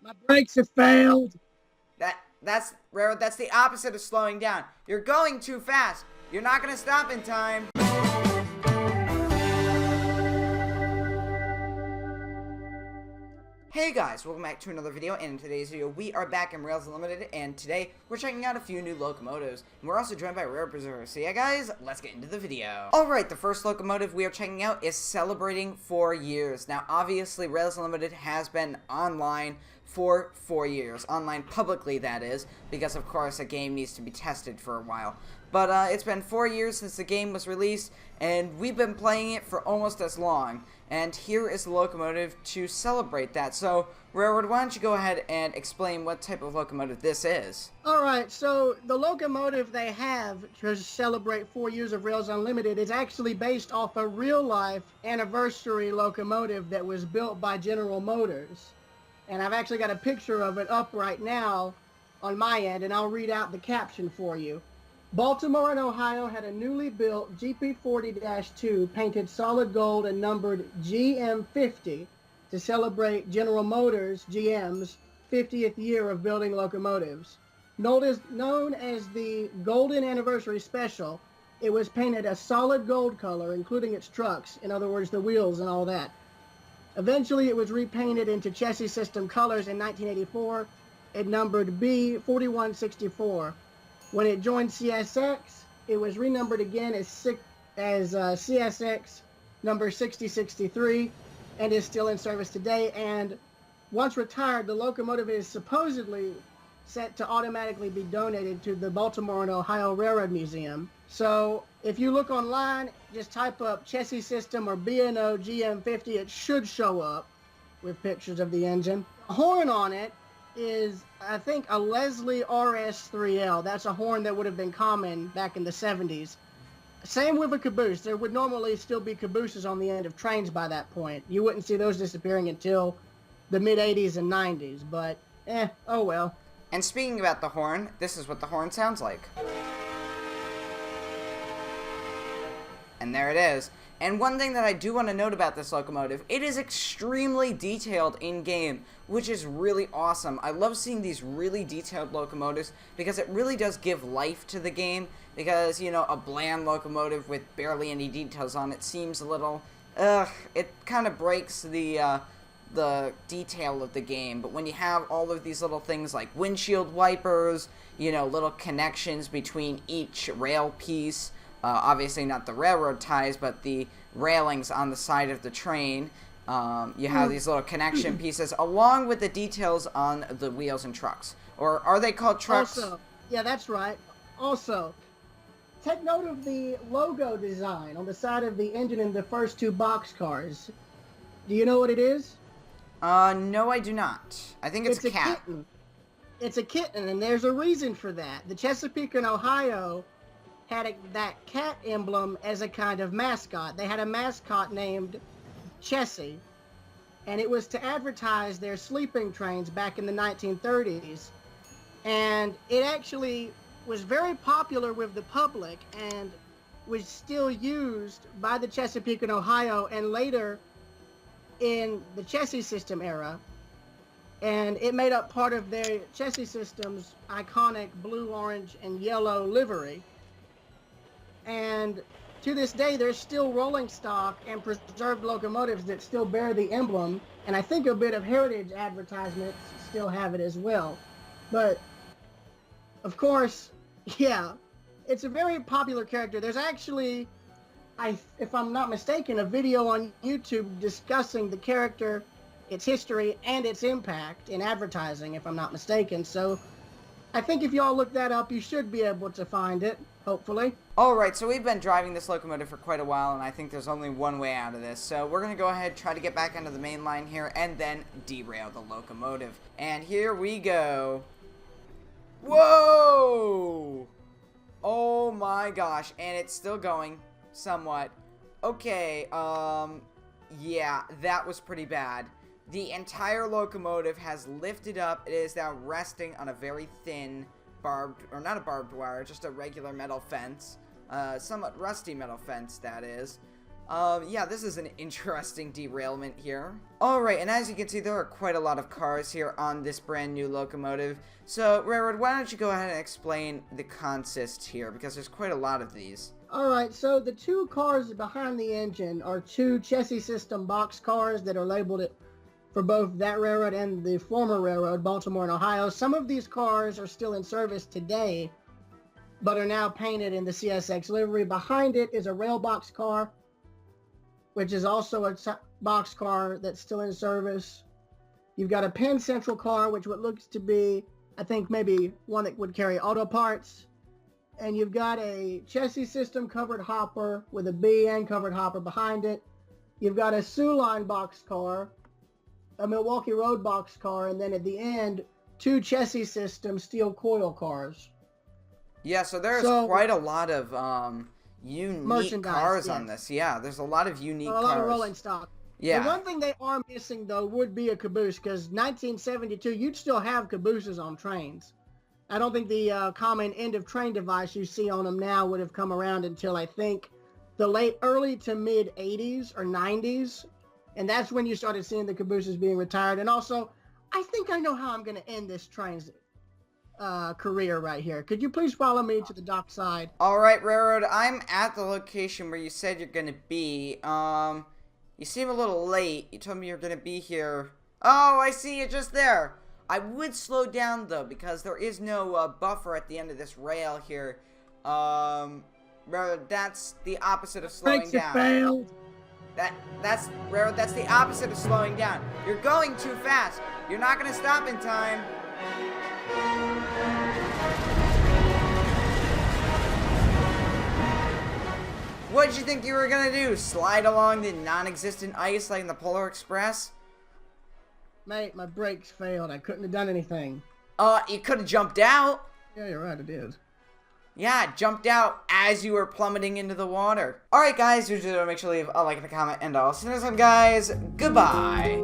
My brakes have failed. That's Railroad. That's the opposite of slowing down. You're going too fast. You're not gonna stop in time. Hey guys, welcome back to another video, and in today's video we are back in Rails Unlimited, and today we're checking out a few new locomotives, and we're also joined by Railroadpreserver. So yeah guys, let's get into the video. Alright, the first locomotive we are checking out is celebrating 4 years. Now obviously Rails Unlimited has been online for 4 years, online publicly that is, because of course a game needs to be tested for a while. But it's been 4 years since the game was released, and we've been playing it for almost as long. And here is the locomotive to celebrate that. So, Railroad, why don't you go ahead and explain what type of locomotive this is? Alright, so the locomotive they have to celebrate 4 years of Rails Unlimited is actually based off a real-life anniversary locomotive that was built by General Motors. And I've actually got a picture of it up right now on my end, and I'll read out the caption for you. Baltimore and Ohio had a newly built GP40-2 painted solid gold and numbered GM50 to celebrate General Motors, GM's, 50th year of building locomotives. Known as the Golden Anniversary Special, it was painted a solid gold color, including its trucks, in other words, the wheels and all that. Eventually, it was repainted into chassis system colors in 1984. It numbered B4164. When it joined CSX, it was renumbered again as CSX number 6063 and is still in service today. And once retired, the locomotive is supposedly set to automatically be donated to the Baltimore and Ohio Railroad Museum. So if you look online, just type up chassis system or B&O GM50, it should show up with pictures of the engine. The horn on it is, I think, a Leslie RS3L. That's a horn that would have been common back in the 70s. Same with a caboose. There would normally still be cabooses on the end of trains by that point. You wouldn't see those disappearing until the mid-80s and 90s, but oh well. And speaking about the horn, this is what the horn sounds like. And there it is. And one thing that I do want to note about this locomotive, it is extremely detailed in-game, which is really awesome. I love seeing these really detailed locomotives because it really does give life to the game, because, you know, a bland locomotive with barely any details on it seems a little, it kind of breaks the detail of the game. But when you have all of these little things like windshield wipers, you know, little connections between each rail piece, obviously not the railroad ties, but the railings on the side of the train. You have these little connection pieces, along with the details on the wheels and trucks. Or are they called trucks? Also, yeah, that's right. Also, take note of the logo design on the side of the engine in the first two boxcars. Do you know what it is? No, I do not. I think it's a cat. Kitten. It's a kitten, and there's a reason for that. The Chesapeake and Ohio had that cat emblem as a kind of mascot. They had a mascot named Chessie, and it was to advertise their sleeping trains back in the 1930s. And it actually was very popular with the public and was still used by the Chesapeake and Ohio and later in the chassis system era. And it made up part of their chassis system's iconic blue, orange, and yellow livery. And to this day, there's still rolling stock and preserved locomotives that still bear the emblem, and I think a bit of heritage advertisements still have it as well. But, of course, yeah, it's a very popular character. There's actually, if I'm not mistaken, a video on YouTube discussing the character, its history, and its impact in advertising, if I'm not mistaken. So I think if y'all look that up, you should be able to find it, hopefully. Alright, so we've been driving this locomotive for quite a while, and I think there's only one way out of this. So we're going to go ahead, try to get back onto the main line here, and then derail the locomotive. And here we go. Whoa! Oh my gosh, and it's still going, somewhat. Okay, yeah, that was pretty bad. The entire locomotive has lifted up. It is now resting on a very thin barbed, or not a barbed wire, just a regular metal fence. Somewhat rusty metal fence, that is. Yeah, this is an interesting derailment here. Alright, and as you can see, there are quite a lot of cars here on this brand new locomotive. So, Railroad, why don't you go ahead and explain the consist here, because there's quite a lot of these. Alright, so the two cars behind the engine are two chassis system box cars that are labeled for both that railroad and the former railroad, Baltimore and Ohio. Some of these cars are still in service today, but are now painted in the CSX livery. Behind it is a rail box car, which is also a box car that's still in service. You've got a Penn Central car, which what looks to be, I think, maybe one that would carry auto parts. And you've got a chassis system covered hopper with a BN covered hopper behind it. You've got a Sioux Line box car, a Milwaukee Road box car, and then at the end, two chassis system steel coil cars. Yeah, so there's quite a lot of unique cars on this. Yeah, there's a lot of unique cars. A lot of rolling stock. Yeah. The one thing they are missing, though, would be a caboose, because 1972, you'd still have cabooses on trains. I don't think the common end-of-train device you see on them now would have come around until, I think, the early to mid-80s or 90s. And that's when you started seeing the cabooses being retired. And also, I think I know how I'm going to end this train's career right here. Could you please follow me to the dock side? All right, Railroad, I'm at the location where you said you're going to be. You seem a little late. You told me you're going to be here. Oh, I see you just there. I would slow down, though, because there is no buffer at the end of this rail here. Railroad, that's the opposite of slowing down. Failed. That's Railroad, that's the opposite of slowing down. You're going too fast. You're not going to stop in time. What did you think you were gonna do? Slide along the non-existent ice like in the Polar Express? Mate, my brakes failed. I couldn't have done anything. You could have jumped out. Yeah, you're right, I did. Yeah, jumped out as you were plummeting into the water. Alright guys, make sure to leave a like and a comment, and I'll see you next time, guys. Goodbye.